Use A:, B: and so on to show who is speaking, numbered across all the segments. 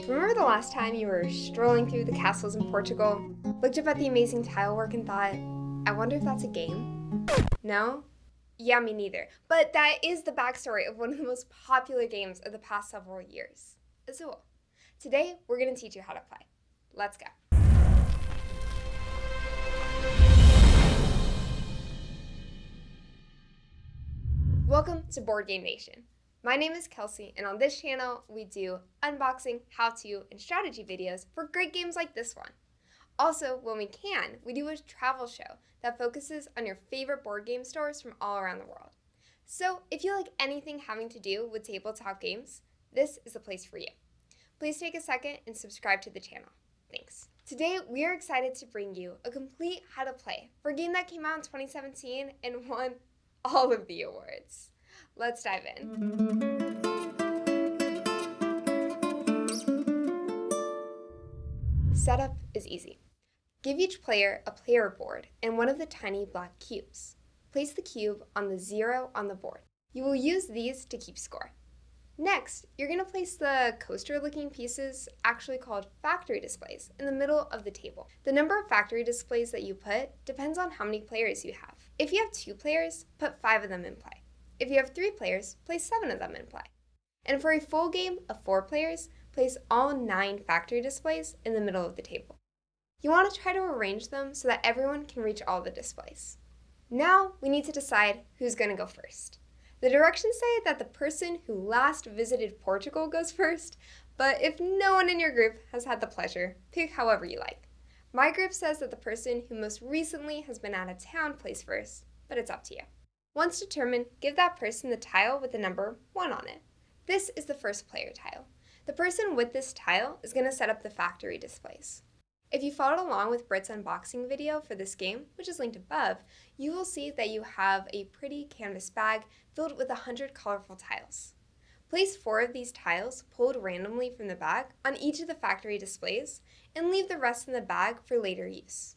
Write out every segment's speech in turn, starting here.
A: Remember the last time you were strolling through the castles in Portugal, looked up at the amazing tile work and thought, I wonder if that's a game? No? Yeah, me neither. But that is the backstory of one of the most popular games of the past several years, Azul. Today, we're going to teach you how to play. Let's go. Welcome to Board Game Nation. My name is Kelsey, and on this channel, we do unboxing, how-to, and strategy videos for great games like this one. Also, when we can, we do a travel show that focuses on your favorite board game stores from all around the world. So, if you like anything having to do with tabletop games, this is the place for you. Please take a second and subscribe to the channel. Thanks. Today, we are excited to bring you a complete how to play for a game that came out in 2017 and won all of the awards. Let's dive in. Setup is easy. Give each player a player board and one of the tiny black cubes. Place the cube on the 0 on the board. You will use these to keep score. Next, you're going to place the coaster-looking pieces, actually called factory displays, in the middle of the table. The number of factory displays that you put depends on how many players you have. If you have 2 players, put 5 of them in play. If you have 3 players, place 7 of them in play. And for a full game of 4 players, place all 9 factory displays in the middle of the table. You want to try to arrange them so that everyone can reach all the displays. Now we need to decide who's going to go first. The directions say that the person who last visited Portugal goes first, but if no one in your group has had the pleasure, pick however you like. My group says that the person who most recently has been out of town plays first, but it's up to you. Once determined, give that person the tile with the number 1 on it. This is the first player tile. The person with this tile is going to set up the factory displays. If you followed along with Britt's unboxing video for this game, which is linked above, you will see that you have a pretty canvas bag filled with 100 colorful tiles. Place 4 of these tiles, pulled randomly from the bag, on each of the factory displays, and leave the rest in the bag for later use.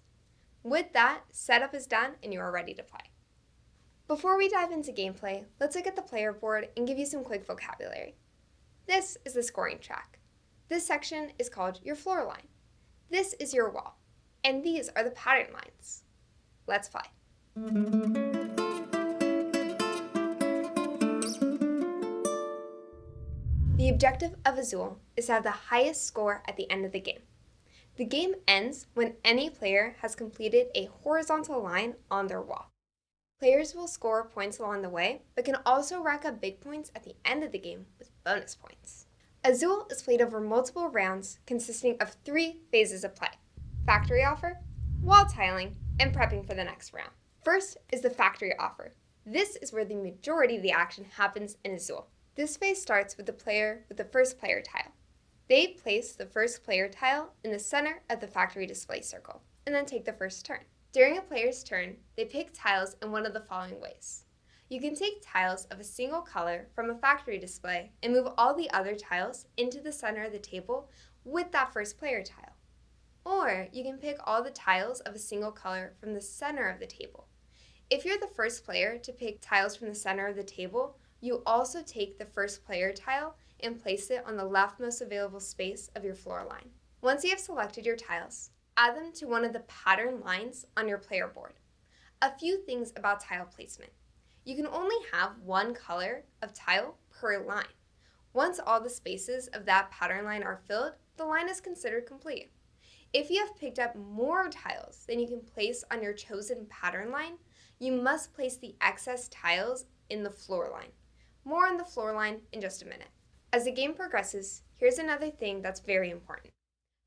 A: With that, setup is done and you are ready to play. Before we dive into gameplay, let's look at the player board and give you some quick vocabulary. This is the scoring track. This section is called your floor line. This is your wall, and these are the pattern lines. Let's play. The objective of Azul is to have the highest score at the end of the game. The game ends when any player has completed a horizontal line on their wall. Players will score points along the way, but can also rack up big points at the end of the game with bonus points. Azul is played over multiple rounds consisting of 3 phases of play: factory offer, wall tiling, and prepping for the next round. First is the factory offer. This is where the majority of the action happens in Azul. This phase starts with the player with the first player tile. They place the first player tile in the center of the factory display circle, and then take the first turn. During a player's turn, they pick tiles in one of the following ways. You can take tiles of a single color from a factory display and move all the other tiles into the center of the table with that first player tile. Or you can pick all the tiles of a single color from the center of the table. If you're the first player to pick tiles from the center of the table, you also take the first player tile and place it on the leftmost available space of your floor line. Once you have selected your tiles, add them to one of the pattern lines on your player board. A few things about tile placement. You can only have 1 color of tile per line. Once all the spaces of that pattern line are filled, the line is considered complete. If you have picked up more tiles than you can place on your chosen pattern line, you must place the excess tiles in the floor line. More on the floor line in just a minute. As the game progresses, here's another thing that's very important.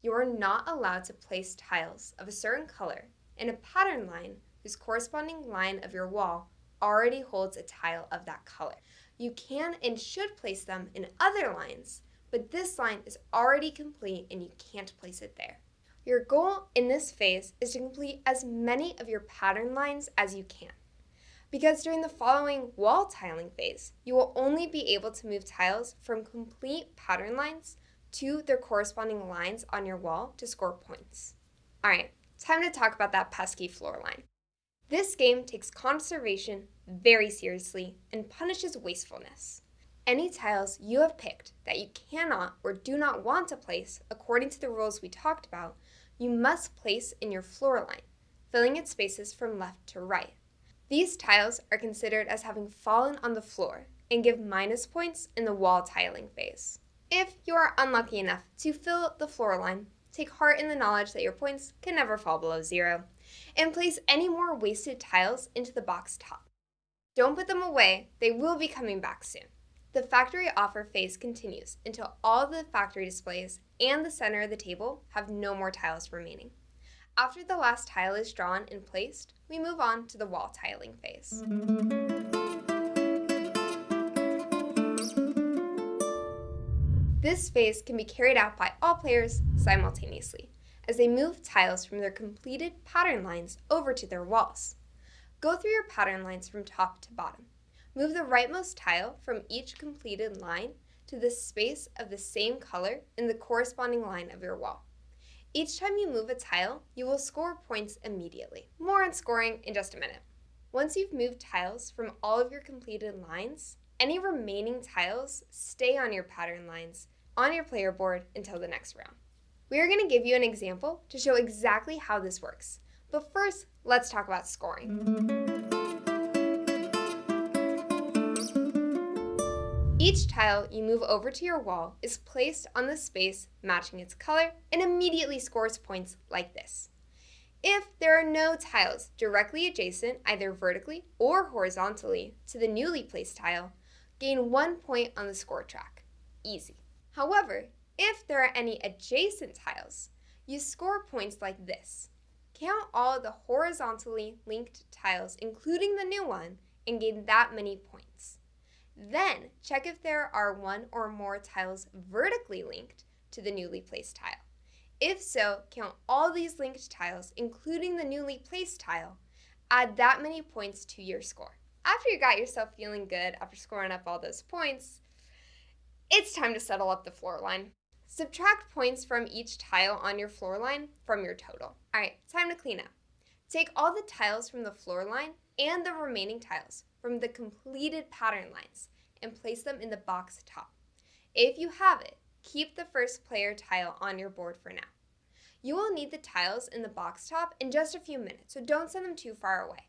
A: You are not allowed to place tiles of a certain color in a pattern line whose corresponding line of your wall already holds a tile of that color. You can and should place them in other lines, but this line is already complete and you can't place it there. Your goal in this phase is to complete as many of your pattern lines as you can. Because during the following wall tiling phase, you will only be able to move tiles from complete pattern lines to their corresponding lines on your wall to score points. Alright, time to talk about that pesky floor line. This game takes conservation very seriously and punishes wastefulness. Any tiles you have picked that you cannot or do not want to place according to the rules we talked about, you must place in your floor line, filling its spaces from left to right. These tiles are considered as having fallen on the floor and give minus points in the wall tiling phase. If you are unlucky enough to fill the floor line, take heart in the knowledge that your points can never fall below 0, and place any more wasted tiles into the box top. Don't put them away, they will be coming back soon. The factory offer phase continues until all the factory displays and the center of the table have no more tiles remaining. After the last tile is drawn and placed, we move on to the wall tiling phase. This phase can be carried out by all players simultaneously, as they move tiles from their completed pattern lines over to their walls. Go through your pattern lines from top to bottom. Move the rightmost tile from each completed line to the space of the same color in the corresponding line of your wall. Each time you move a tile, you will score points immediately. More on scoring in just a minute. Once you've moved tiles from all of your completed lines, any remaining tiles stay on your pattern lines on your player board until the next round. We are going to give you an example to show exactly how this works. But first, let's talk about scoring. Each tile you move over to your wall is placed on the space matching its color and immediately scores points like this. If there are no tiles directly adjacent, either vertically or horizontally, to the newly placed tile, gain 1 point on the score track. Easy. However, if there are any adjacent tiles, you score points like this. Count all of the horizontally linked tiles, including the new one, and gain that many points. Then, check if there are one or more tiles vertically linked to the newly placed tile. If so, count all these linked tiles, including the newly placed tile. Add that many points to your score. After you got yourself feeling good after scoring up all those points, it's time to settle up the floor line. Subtract points from each tile on your floor line from your total. All right, time to clean up. Take all the tiles from the floor line and the remaining tiles from the completed pattern lines and place them in the box top. If you have it, keep the first player tile on your board for now. You will need the tiles in the box top in just a few minutes, so don't send them too far away.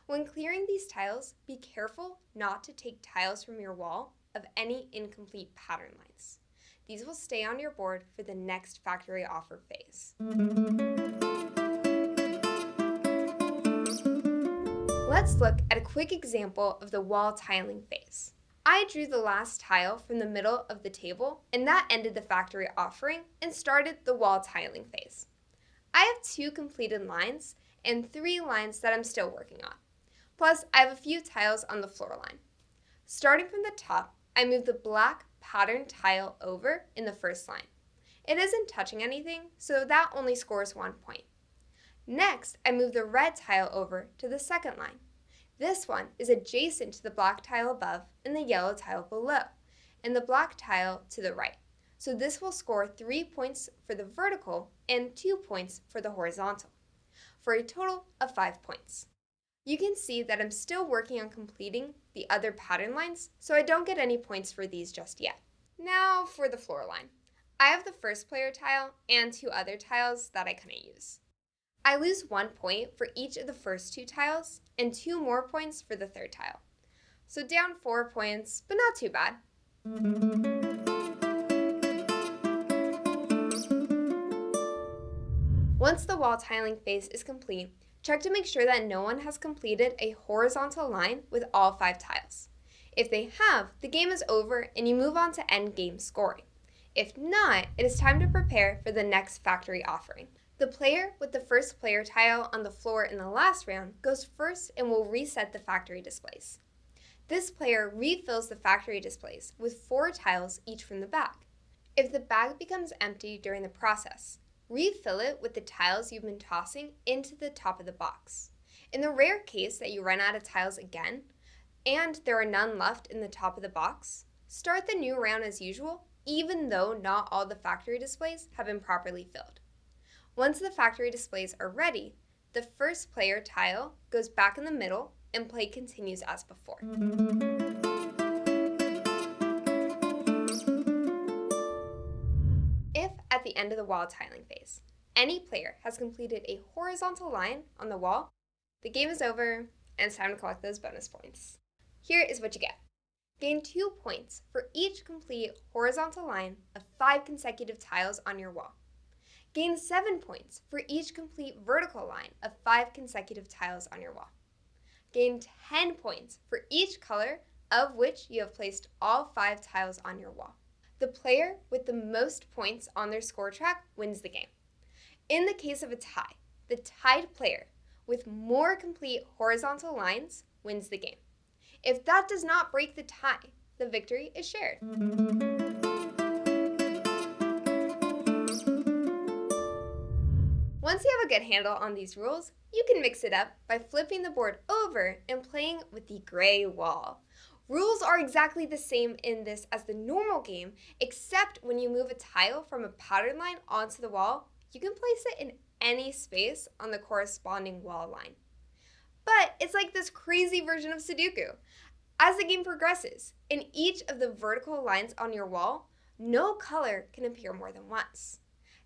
A: When clearing these tiles, be careful not to take tiles from your wall of any incomplete pattern lines. These will stay on your board for the next factory offer phase. Let's look at a quick example of the wall tiling phase. I drew the last tile from the middle of the table, and that ended the factory offering and started the wall tiling phase. I have 2 completed lines and 3 lines that I'm still working on. Plus, I have a few tiles on the floor line. Starting from the top, I move the black pattern tile over in the first line. It isn't touching anything, so that only scores 1 point. Next, I move the red tile over to the second line. This one is adjacent to the black tile above and the yellow tile below, and the black tile to the right. So this will score 3 points for the vertical and 2 points for the horizontal, for a total of 5 points. You can see that I'm still working on completing the other pattern lines, so I don't get any points for these just yet. Now for the floor line. I have the first player tile and 2 other tiles that I couldn't use. I lose 1 point for each of the first 2 tiles and 2 more points for the third tile. So down 4 points, but not too bad. Once the wall tiling phase is complete, check to make sure that no one has completed a horizontal line with all 5 tiles. If they have, the game is over and you move on to end game scoring. If not, it is time to prepare for the next factory offering. The player with the first player tile on the floor in the last round goes first and will reset the factory displays. This player refills the factory displays with 4 tiles each from the bag. If the bag becomes empty during the process, refill it with the tiles you've been tossing into the top of the box. In the rare case that you run out of tiles again, and there are none left in the top of the box, start the new round as usual, even though not all the factory displays have been properly filled. Once the factory displays are ready, the first player tile goes back in the middle and play continues as before. the end of the wall tiling phase. Any player has completed a horizontal line on the wall, the game is over, and it's time to collect those bonus points. Here is what you get. Gain 2 points for each complete horizontal line of 5 consecutive tiles on your wall. Gain 7 points for each complete vertical line of 5 consecutive tiles on your wall. Gain 10 points for each color of which you have placed all 5 tiles on your wall. The player with the most points on their score track wins the game. In the case of a tie, the tied player with more complete horizontal lines wins the game. If that does not break the tie, the victory is shared. Once you have a good handle on these rules, you can mix it up by flipping the board over and playing with the gray wall. Rules are exactly the same in this as the normal game, except when you move a tile from a pattern line onto the wall, you can place it in any space on the corresponding wall line. But it's like this crazy version of Sudoku. As the game progresses, in each of the vertical lines on your wall, no color can appear more than once.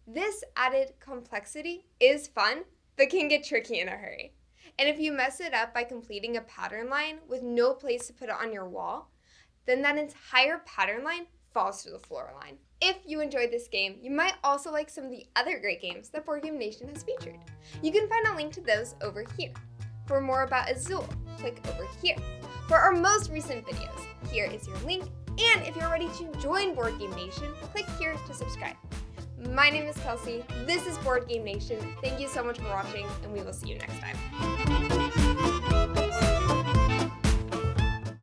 A: This added complexity is fun, but can get tricky in a hurry. And if you mess it up by completing a pattern line with no place to put it on your wall, then that entire pattern line falls to the floor line. If you enjoyed this game, you might also like some of the other great games that Board Game Nation has featured. You can find a link to those over here. For more about Azul, click over here. For our most recent videos, here is your link. And if you're ready to join Board Game Nation, click here to subscribe. My name is Kelsey. This is Board Game Nation. Thank you so much for watching, and we will see you next time.